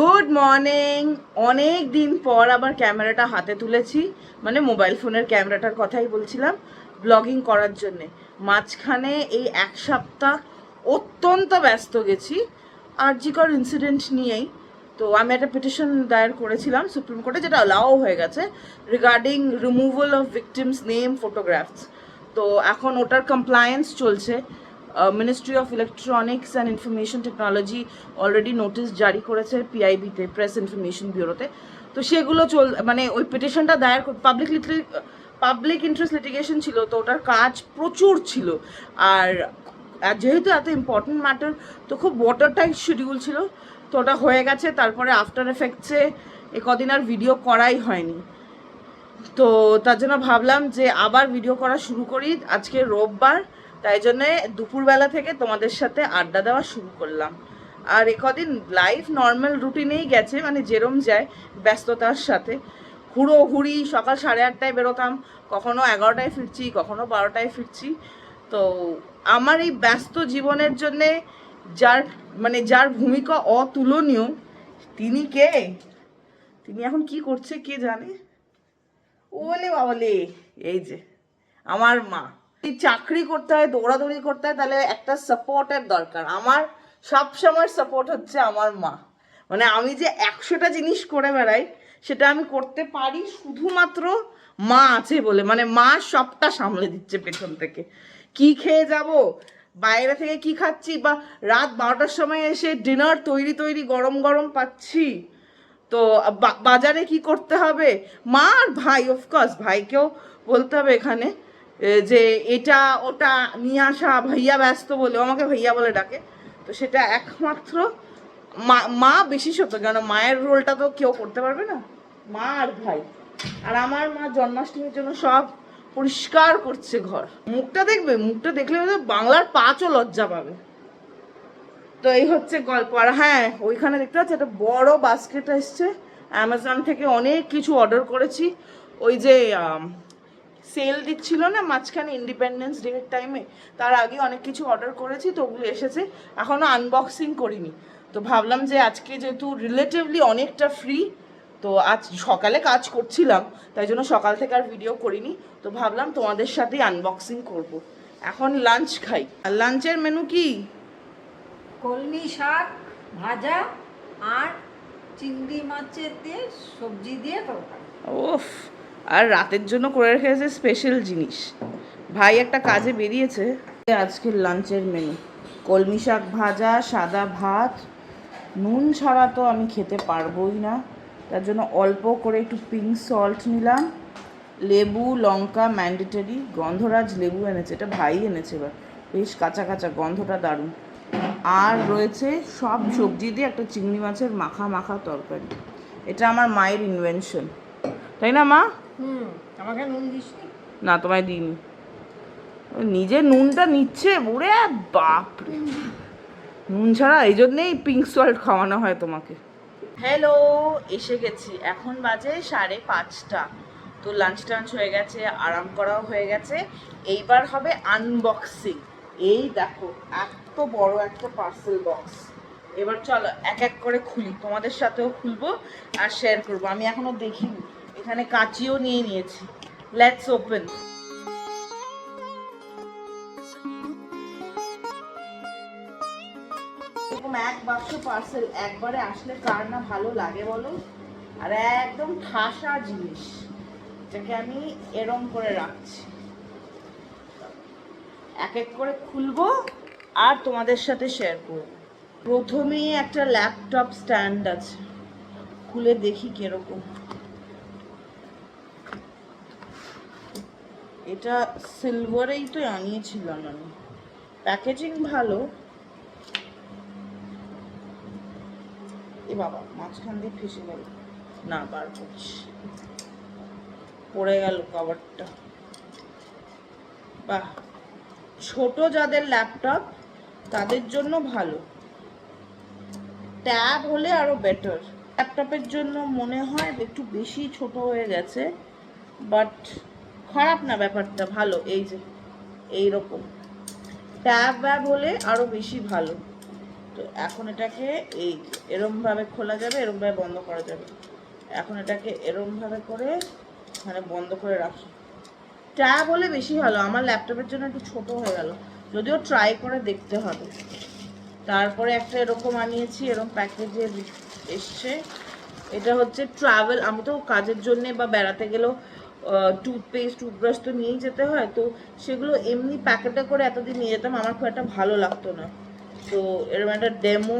Good morning. অনেক দিন পর আবার ক্যামেরাটা হাতে তুলেছি, মানে মোবাইল ফোনের ক্যামেরাটার কথাই বলছিলাম ব্লগিং করার জন্যে। মাঝখানে এই এক সপ্তাহ অত্যন্ত ব্যস্ত গেছি আরজিকর ইনসিডেন্ট নিয়েই। তো আমি একটা পিটিশন দায়ের করেছিলাম সুপ্রিম কোর্টে, যেটা অ্যালাও হয়ে গেছে, regarding removal of victims name photographs. তো এখন ওটার কমপ্লায়েন্স চলছে। Ministry of electronics and information technology already notice জারি করেছে পিআইবিতে, প্রেস ইনফরমেশন ব্যুরোতে। তো সেগুলো মানে ওই পিটিশনটা দায়ের পাবলিক ইন্টারেস্ট লিটিগেশন ছিল, তো ওটার কাজ প্রচুর ছিল। আর যেহেতু এত ইম্পর্টেন্ট ম্যাটার, তো খুব ওয়াটার টাইট শিডিউল ছিল। তো ওটা হয়ে গেছে। তারপরে আফটার এফেক্টসে কদিন আর ভিডিও করাই হয়নি। তো তার জন্য ভাবলাম যে আবার ভিডিও করা শুরু করি। আজকে রোববার, তাই জন্যে দুপুরবেলা থেকে তোমাদের সাথে আড্ডা দেওয়া শুরু করলাম। আর কদিন লাইফ নর্মাল রুটিনেই গেছে, মানে যেরম যায় ব্যস্ততার সাথে। হুড়োহুড়ি, সকাল 8:30টায় বেরোতাম, কখনো 11টায় ফিরছি, কখনো 12টায় ফিরছি। তো আমার এই ব্যস্ত জীবনের জন্যে যার ভূমিকা অতুলনীয়, তিনি কে? তিনি এখন কি করছে কে জানে। ওলে বাবলে, এই যে আমার মা। এই চাকরি করতে হয়, দৌড়াদৌড়ি করতে হয়, তাহলে একটা সাপোর্টের দরকার। আমার সব সময় সাপোর্ট হচ্ছে আমার মা। মানে আমি যে 100টা জিনিস করে বেড়াই, সেটা আমি করতে পারি শুধুমাত্র মা আছে বলে। মানে মা সবটা সামলে দিচ্ছে পেছন থেকে। কি খেয়ে যাব, বাইরে থেকে কি খাচ্ছি, বা রাত 12টার সময় এসে ডিনার তৈরি গরম গরম পাচ্ছি, তো বাজারে কি করতে হবে, মা আর ভাই, অফকোর্স ভাইকেও বলতে হবে এখানে যে এটা ওটা নিয়ে আসা। ভাইয়া ব্যস্ত বলে আমাকে ভাইয়া বলে ডাকে, তো সেটা একমাত্র মা বিশেষত, কেন মায়ের রোলটা তো কেউ করতে পারবে না, মা আর ভাই। আর আমার মা জন্মাষ্টমীর জন্য সব পরিষ্কার করছে ঘর। মুখটা দেখবে, মুখটা দেখলে বাংলার পাঁচও লজ্জা পাবে। তো এই হচ্ছে গল্প। আর হ্যাঁ, ওইখানে দেখতে পাচ্ছি একটা বড় বাস্কেট এসছে অ্যামাজন থেকে। অনেক কিছু অর্ডার করেছি, ওই যে সেল দিচ্ছিল না মাঝখানে ইন্ডিপেন্ডেন্স ডে এর টাইমে, তার আগে অনেক কিছু অর্ডার করেছি, তো ওগুলো এসেছে। এখনও আনবক্সিং করিনি। তো ভাবলাম যে আজকে যেহেতু রিলেটিভলি অনেকটা ফ্রি, তো আজ সকালে কাজ করছিলাম, তাই জন্য সকাল থেকে আর ভিডিও করিনি। তো ভাবলাম তোমাদের সাথেই আনবক্সিং করব। এখন লাঞ্চ খাই। আর লাঞ্চের মেনু কি? কলমি শাক ভাজা আর চিংড়ি মাছের দিয়ে সবজি দিয়ে তরকারি। ওফ, আর রাতের জন্য করে রেখেছে স্পেশাল জিনিস। ভাই একটা কাজে বেরিয়েছে। আজকের লাঞ্চের মেনু কলমি শাক ভাজা, সাদা ভাত। নুন ছাড়া তো আমি খেতে পারবোই না, তার জন্য অল্প করে একটু পিঙ্ক সল্ট নিলাম। লেবু লঙ্কা ম্যান্ডেটরি, গন্ধরাজ লেবু এনেছে, এটা ভাই এনেছে। এবার বেশ কাঁচা কাঁচা, গন্ধটা দারুণ। আর রয়েছে সব সবজি দিয়ে একটা চিংড়ি মাছের মাখা মাখা তরকারি। এটা আমার মায়ের ইনভেনশন, তাই না মা? আমাকে নুন দিসনি? না, তোমায় দিইনি। নিজে নুনটা নিচ্ছে বুড়ে, বাপরে। নুন ছাড়া, এই জন্যেই পিঙ্ক সল্ট খাওয়ানো হয় তোমাকে। হ্যালো, এসে গেছি। এখন বাজে 5:30। তো লাঞ্চ টাঞ্চ হয়ে গেছে, আরাম করাও হয়ে গেছে। এইবার হবে আনবক্সিং। এই দেখো, এত বড় একটা পার্সেল বক্স। এবার চলো এক এক করে খুলি, তোমাদের সাথেও খুলবো আর শেয়ার করবো। আমি এখনো দেখিনি, এখানে কাঁচিও নিয়ে নিয়েছি। Let's open. এরকম এক বাক্স পার্সেল একবারে আসলে কার না ভালো লাগে বলো? আর একদম ঠাসা জিনিস, যেটাকে আমি এরম করে রাখছি। এক এক করে খুলবো আর তোমাদের সাথে শেয়ার করবো। প্রথমেই একটা ল্যাপটপ স্ট্যান্ড আছে, খুলে দেখি কিরকম। এটা সিলভারেই তো আনিয়েছিলাম আমি, প্যাকেজিং ভালো। এ বাবা, মাঝখান দিয়ে ফেসে গেল। না, বার করছি, পড়ে গেল কভারটা। বাহ, ছোট যাদের ল্যাপটপ তাদের জন্য ভালো। ট্যাব হলে আরো বেটার। ল্যাপটপের জন্য মনে হয় একটু বেশি ছোট হয়ে গেছে, বাট খারাপ না, ব্যাপারটা ভালো। এই যে এইরকম ট্যাব হলে আরো বেশি ভালো। তো তো এখন এটাকে এই এরমভাবে খোলা যাবে, এরমভাবে বন্ধ করা যাবে। এখন এটাকে এরমভাবে করে মানে বন্ধ করে রাখি। ট্যাব হলে বেশি ভালো, আমার ল্যাপটপের জন্য একটু ছোট হয়ে গেল, যদিও ট্রাই করে দেখতে হবে। তারপরে একটা এরকম আনিয়েছি, এরকম প্যাকেজে এসছে। এটা হচ্ছে ট্রাভেল, আমি তো কাজের জন্যে বা বেড়াতে গেলেও টুথপেস্ট টুথব্রাশ তো নিয়েই যেতে হয়, তো সেগুলো এমনি প্যাকেটে করে এতদিন নিয়ে যেতাম, আমার খুব একটা ভালো লাগতো না। তো এরকম একটা ডেমো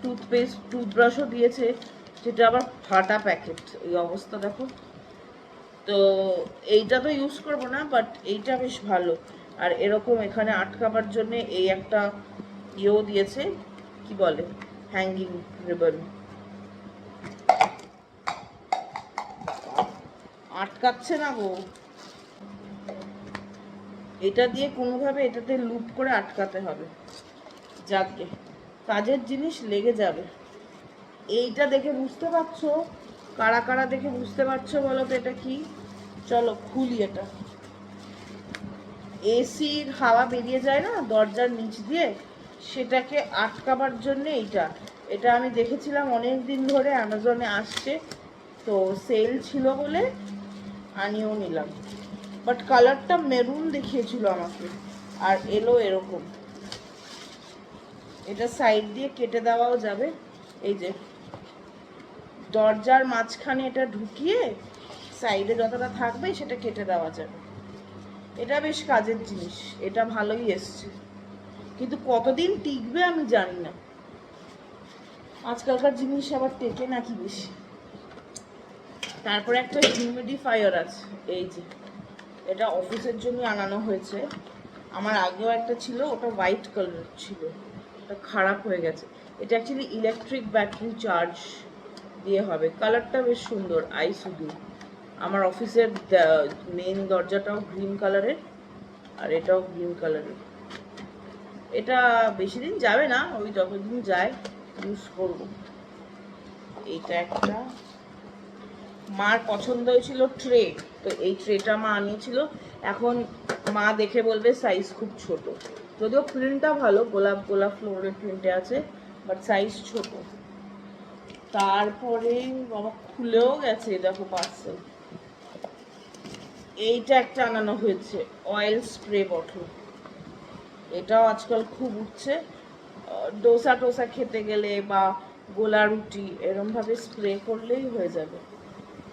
টুথপেস্ট টুথব্রাশও দিয়েছে, যেটা আবার ফাটা প্যাকেট, এই অবস্থা দেখো। তো এইটা তো ইউজ করবো না, বাট এইটা বেশ ভালো। আর এরকম এখানে আটকাবার জন্যে এই একটা ইয়েও দিয়েছে, কি বলে, হ্যাঙ্গিং রিবন। আটকাচ্ছে না গো, এটা দিয়ে কোনোভাবে এটাতে লুপ করে আটকাতে হবে। যাকে কাজের জিনিস লেগে যাবে। এইটা দেখে বুঝতে পারছো, কারা কারা দেখে বুঝতে পারছো বলো তো এটা কি? চলো খুলি এটা। এসির হাওয়া বেরিয়ে যায় না দরজার নিচ দিয়ে, সেটাকে আটকাবার জন্য এইটা। এটা আমি দেখেছিলাম অনেক দিন ধরে অ্যামাজনে আসছে, তো সেল ছিল বলে আনিয়েও নিলাম। বাট কালারটা মেরুন দেখিয়েছিল আমাকে, আর এলো এরকম। এটা সাইড দিয়ে কেটে দেওয়াও যাবে, এই যে দরজার মাঝখানে এটা ঢুকিয়ে সাইডে যতটা থাকবে সেটা কেটে দেওয়া যাবে। এটা বেশ কাজের জিনিস, এটা ভালোই এসছে, কিন্তু কতদিন টিকবে আমি জানি না। আজকালকার জিনিস আবার টেকে নাকি বেশি। তারপরে একটা হিউমিডিফায়ার আছে, এই যে এটা অফিসের জন্য আনানো হয়েছে। আমার আগেও একটা ছিল, ওটা হোয়াইট কালার ছিল, ওটা খারাপ হয়ে গেছে। এটা অ্যাকচুয়ালি ইলেকট্রিক ব্যাটারি চার্জ দিয়ে হবে। কালারটা বেশ সুন্দর, আইস ব্লু। আমার অফিসের মেন দরজাটাও গ্রিন কালারের, আর এটাও গ্রিন কালারের। এটা বেশি দিন যাবে না, ওই যতদিন যায় ইউজ করব। এইটা একটা মার পছন্দ হয়েছিল ট্রে, তো এই ট্রেটা মা আনিয়েছিল। এখন মা দেখে বলবে সাইজ খুব ছোট, যদিও প্রিন্টটা ভালো, গোলাপ গোলাপ ফ্লোরের প্রিন্টে আছে, বাট সাইজ ছোট। তারপরে বাবা খুলেও গেছে, দেখো পার্সেল। এইটা একটা আনানো হয়েছে, অয়েল স্প্রে বটল। এটাও আজকাল খুব উঠছে, ডোসা টোসা খেতে গেলে বা গোলা রুটি এরমভাবে স্প্রে করলেই হয়ে যাবে।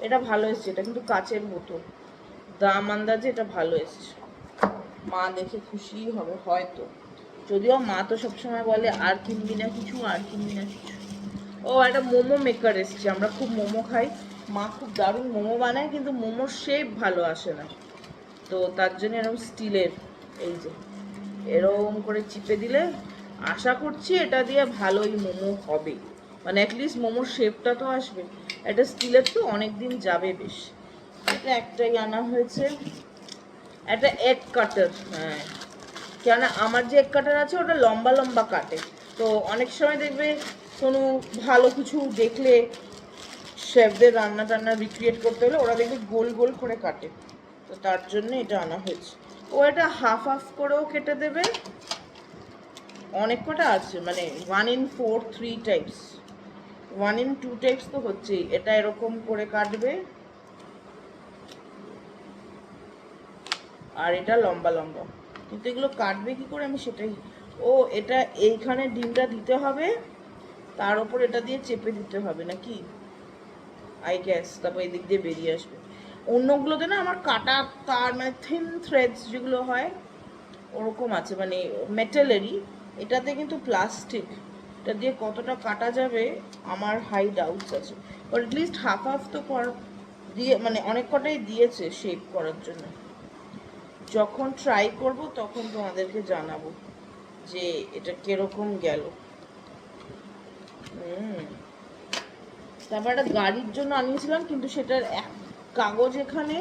এটা ভালো এসছে, এটা কিন্তু কাচের বোতল, দাম আন্দাজে এটা ভালো এসছে। মা দেখে খুশিই হবে হয়তো, যদিও মা তো সবসময় বলে আর কিনবি না কিছু, আর কিনবি না কিছু। ও একটা মোমো মেকার এসছে, আমরা খুব মোমো খাই, মা খুব দারুণ মোমো বানায়, কিন্তু মোমোর শেপ ভালো আসে না, তো তার জন্য এরকম স্টিলের, এই যে এরকম করে চিপে দিলে আশা করছি এটা দিয়ে ভালোই মোমো হবে, মানে অ্যাটলিস্ট মোমোর শেপটা তো আসবে। এটা স্টিলের তো অনেক দিন যাবে বেশ। এটা একটাই আনা হয়েছে, একটা এগ কাটার। হ্যাঁ, কেন আমার যে এগ কাটার আছে ওটা লম্বা লম্বা কাটে, তো অনেক সময় দেখবে কোনো ভালো কিছু দেখলে শেফদের রান্না টান্না রিক্রিয়েট করতে হলে ওরা দেখবে গোল গোল করে কাটে, তো তার জন্য এটা আনা হয়েছে। ও এটা হাফ হাফ করেও কেটে দেবে, অনেক কটা আছে, মানে 1 in 4 3 টাইপস, 1 in 2 টাইপস তো হচ্ছেই। এটা এরকম করে কাটবে, আর এটা লম্বা লম্বা, কিন্তু এগুলো কাটবে কি করে আমি সেটাই। ও এটা এইখানে ডিমটা দিতে হবে, তার উপর এটা দিয়ে চেপে দিতে হবে নাকি আই গ্যাস, তারপর এদিক দিয়ে বেরিয়ে আসবে। অন্যগুলোতে না আমার কাটা তার মানে থিন থ্রেডস যেগুলো হয় ওরকম আছে, মানে মেটালেরই। এটাতে কিন্তু প্লাস্টিক, এটা দিয়ে কতটা কাটা যাবে আমার হাই ডাউটস আছে, বাট অ্যাটলিস্ট হাফ হাফ তো দিয়ে, মানে অনেক কটাই দিয়েছে শেপ করার জন্য। যখন ট্রাই করব তখন তোমাদেরকে জানাবো যে এটা কিরকম গেল। তারপর একটা গাড়ির জন্য আনিয়েছিলাম, কিন্তু সেটার কাগজ এখানে,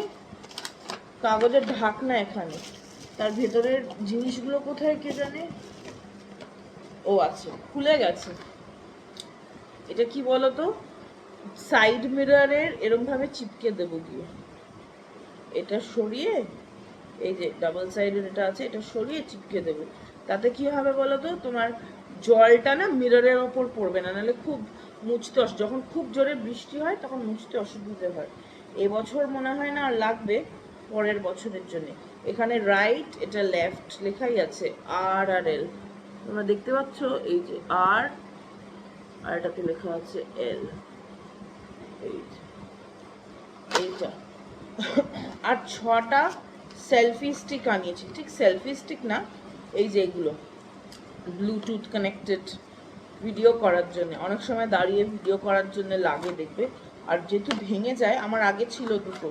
কাগজের ঢাকনা এখানে, তার ভেতরের জিনিসগুলো কোথায় কে জানে। ও আছে, খুলে গেছে। এটা কি বলতো, সাইড মিররের এরমভাবে চিপকে দেবো গিয়ে, এটা সরিয়ে, এই যে ডাবল সাইডের এটা আছে, এটা সরিয়ে চিপকে দেবো। তাতে কি হবে বলো তো, তোমার জলটা না মিররের ওপর পড়বে না, নাহলে খুব মুছতে যখন খুব জোরে বৃষ্টি হয় তখন মুছতে অসুবিধে হয়। এবছর মনে হয় না আর লাগবে, পরের বছরের জন্য। এখানে রাইট, এটা লেফট লেখাই আছে, আর আর এল, তোমরা দেখতে পাচ্ছ এই যে আর, আর এটাতে লেখা আছে এল, এইটা। আর 6টা সেলফি স্টিক আনিয়েছি, ঠিক সেলফি স্টিক না, এই যে এগুলো ব্লুটুথ কানেক্টেড ভিডিও করার জন্য, অনেক সময় দাঁড়িয়ে ভিডিও করার জন্য লাগে দেখবে। আর যেহেতু ভেঙে যায়, আমার আগে ছিল দুটো,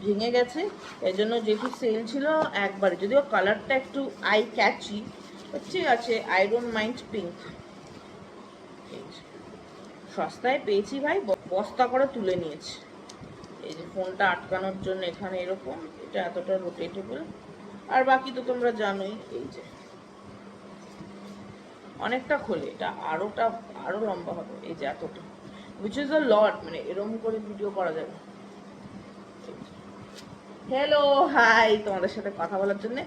ভেঙে গেছে, এই জন্য যেহেতু সেল ছিল একবারে, যদিও কালারটা একটু আই ক্যাচি, ঠিক আছে, আই ডোন্ট মাইন্ড পিঙ্ক। সস্তায় পেয়েছি ভাই, বস্তা করে তুলে নিয়েছি। এই যে ফোনটা আটকানোর জন্য এখানে এরকম, এটা এতটা রোটেটেবল, আর বাকি তো তোমরা জানোই। এই যে অনেকটা খোলে, এটা আরো লম্বা হবে, এই যে এতটা, উইচ ইজ আ লট, মানে এরকম করে ভিডিও করা যাবে। হ্যালো হাই, তোমাদের সাথে কথা বলার জন্য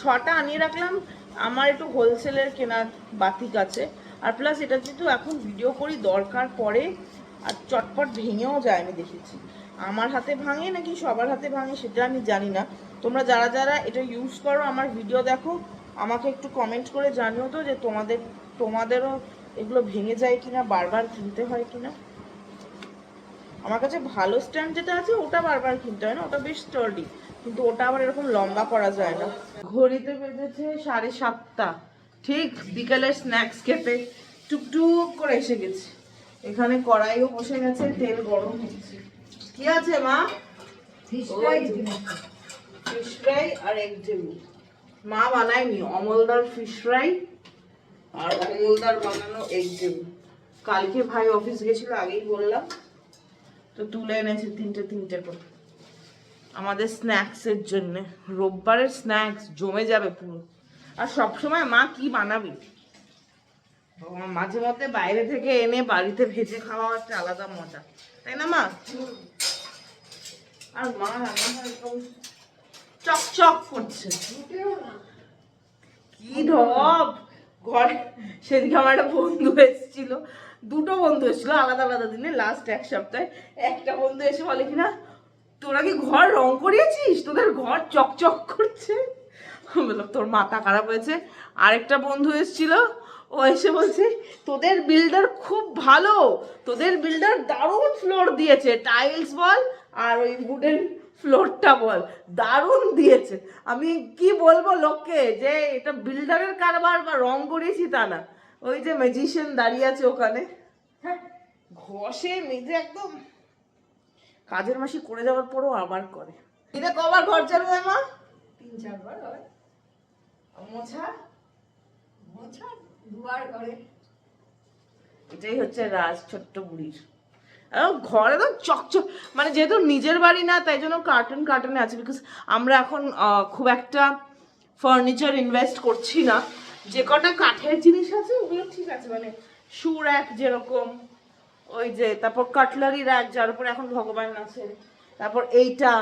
6টা আনিয়ে রাখলাম। আমার একটু হোলসেলের কেনার বাতিক আছে, আর প্লাস এটা যেহেতু এখন ভিডিও করি দরকার পড়ে, আর চটপট ভেঙেও যায়, আমি দেখেছি। আমার হাতে ভাঙে নাকি সবার হাতে ভাঙে সেটা আমি জানি না। তোমরা যারা যারা এটা ইউজ করো, আমার ভিডিও দেখো, আমাকে একটু কমেন্ট করে জানিও তো যে তোমাদেরও এগুলো ভেঙে যায় কিনা, বারবার কিনতে হয় কিনা। আমার কাছে ভালো স্ট্যান্ড যেটা আছে ওটা বারবার কিনতে হয় না, ওটা বেশ স্টার্ডি, কিন্তু ওটা আবার এরকম লম্বা করা যায় না। ঘড়িতে বেজেছে 7:30, ঠিক বিকেলের স্ন্যাক্স খেতে টুকটুক করে এসে গেছি। এখানে কড়াইও বসে গেছে, তেল গরম হচ্ছে। কি আছে মা? ফিশ ফ্রাই আর এগ জেলি। মা বানায়নি, অমলদার ফিশ ফ্রাই আর অমলদার বানানো এগ জেলি। কালকে ভাই অফিস গেছিল, আগেই বললাম, তো তুলে এনেছে তিনটে করে আমাদের স্ন্যাক্সের জন্য। রোববারের স্ন্যাক্স জমে যাবে পুরো। আর সবসময় মা কি বানাবি, মাঝে মধ্যে বাইরে থেকে এনে বাড়িতে ভেজে খাওয়া একটা আলাদা মজা, তাই না মা? আর মা রান্না চকচক করছে, কি ঢপ ঘরে। সেদিকে আমার একটা বন্ধু এসেছিল, দুটো বন্ধু এসেছিল আলাদা আলাদা দিনে, লাস্ট এক সপ্তাহে। একটা বন্ধু এসে বলে কিনা, তোরা কি ঘর রং করিয়েছিস, তোদের ঘর চকচক করছে। বললাম তোর মাথা খারাপ হয়েছে। আরেকটা বন্ধু এসেছিল, ও এসে বলছে তোদের বিল্ডার খুব ভালো, তোদের বিল্ডার দারুণ ফ্লোর দিয়েছে, টাইলস বল আর ওই উডেন ফ্লোরটা বল, দারুণ দিয়েছে। আমি কি বলবো লোককে যে এটা বিল্ডারের কারবার বা রং করিয়েছি তা না, ওই যে ম্যাজিশিয়ান দাঁড়িয়ে আছে ওখানে, হ্যাঁ, ঘষে মেজে একদম। কাজের মাসি করে যাওয়ার পরও আবার করে। এটা কবার ঘর ঝাড়ু হয় মা? 3-4 বার হয়। মোছা মোছা 2 বার করে। এটাই হচ্ছে রাজ ছোট্ট বুড়ির। ঘরে তো চকচক, মানে যেহেতু নিজের বাড়ি না তাই জন্য কার্টুনে আছে, বিকজ আমরা এখন খুব একটা ফার্নিচার ইনভেস্ট করছি না। যে কটা কাঠের জিনিস আছে ওগুলো ঠিক আছে, মানে শু র্যাক যেরকম, ওই যে তারপর কাটলারি র্যাক যার উপরে এখন ভগবান আছে, তারপর এইটা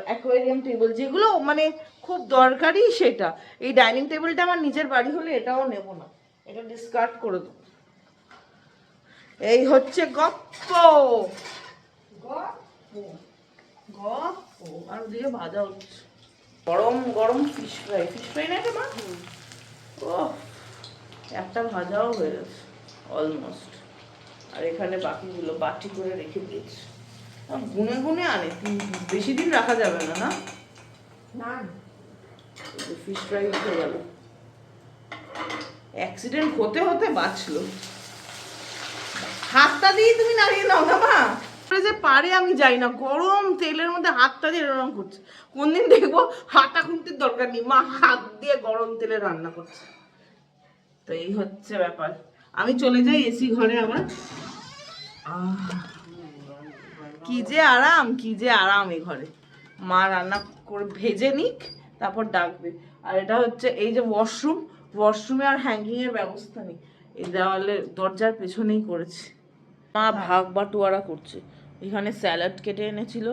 অ্যাকোয়ারিয়াম টেবিল, যেগুলো মানে খুব দরকারি সেটা। এই ডাইনিং টেবিলটা আমার নিজের বাড়ি হলে এটাও নেব না, এটা ডিসকার্ড করে দেবো। এই হচ্ছে গপ্প আর ওদিকে ভাজা হচ্ছে, গরম গরম ফিশ ফ্রাই না মা? ও একটা ভাজাও হয়ে গেছে অলমোস্ট, আর এখানে বাকিগুলো বাটি করে রেখে দিয়েছি। গুনে গুনে আনে, বেশি দিন রাখা যাবে না, না না ফিশ ফ্রাই উঠে গেল, অ্যাক্সিডেন্ট হতে হতে বাঁচলো। হাতটা দিয়ে তুমি নাড়িয়ে নাও না মা, যে পারে আমি যাই না, গরম তেলের মধ্যে হাতটা দিয়ে এরকম করছে। কোনদিন দেখবো হাতা খুন্তির দরকার নেই, মা হাত দিয়ে গরম তেলে রান্না করছে। তো এই হচ্ছে ব্যাপার। আমি চলে যাই এসি ঘরে আবার। কি যে আরাম, কি যে আরাম এই ঘরে। মা রান্না করে ভেজে নিক, তারপর ডাকবে। আর এটা হচ্ছে এই যে ওয়াশরুমে আর হ্যাঙ্গিং এর ব্যবস্থা নেই, এই দেওয়ালে দরজার পেছনেই করেছি। মা ভাগ বাটোয়ারা করছে, এখানে স্যালাড কেটে এনেছিল,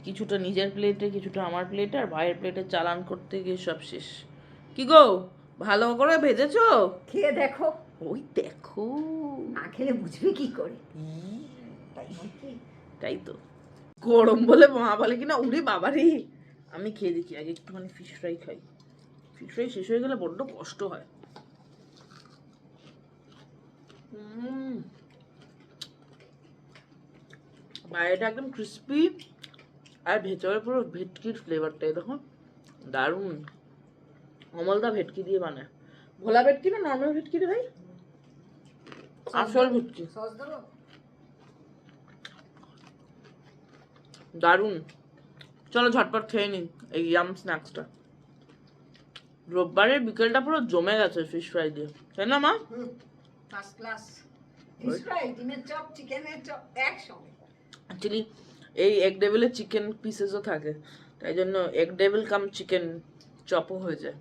কিছুটা নিজের প্লেটে কিছুটা আমার প্লেটে, আর ভাইয়ের প্লেটে চালান করতে গিয়ে সব শেষ। কি গো ভালো করে ভেজেছো? খেয়ে দেখো। ওই দেখো, না খেলে বুঝবে কি করে? ই, তাই নয় কি? তাই তো। গরম বলে মা বলে কিনা উড়ি বাবারে। আমি খেয়ে দেখি আগে, একটুখানি ফিশ ফ্রাই খাই। ফিশ ফ্রাই শেষ হয়ে গেলে বড্ড কষ্ট হয়। বাইরেটা একদম ক্রিস্পি, আর ভেতরে পুরো ভেটকির ফ্লেভারটা দেখো, দারুণ। অমলদা ভেটকি দিয়ে বানায়। ভোলা ভেটকি না নর্মাল ভেটকি রে ভাই? আসল ভেটকি। সস দেবো? দারুণ। চলো ঝটপট খেয়ে নিই এই ইয়াম স্ন্যাক্সটা। রোববারের বিকেলটা পুরো জমে গেছে ফিশ ফ্রাই দিয়ে, তাই না মা? First class. ফিশ ফ্রাই, ডিমের চপ, চিকেনের চপ একসঙ্গে। অ্যাকচুয়ালি এই এগ ডেভিলের চিকেন পিসেসও থাকে, তাই জন্য এগ ডেভিল কাম চিকেন চপও হয়ে যায়।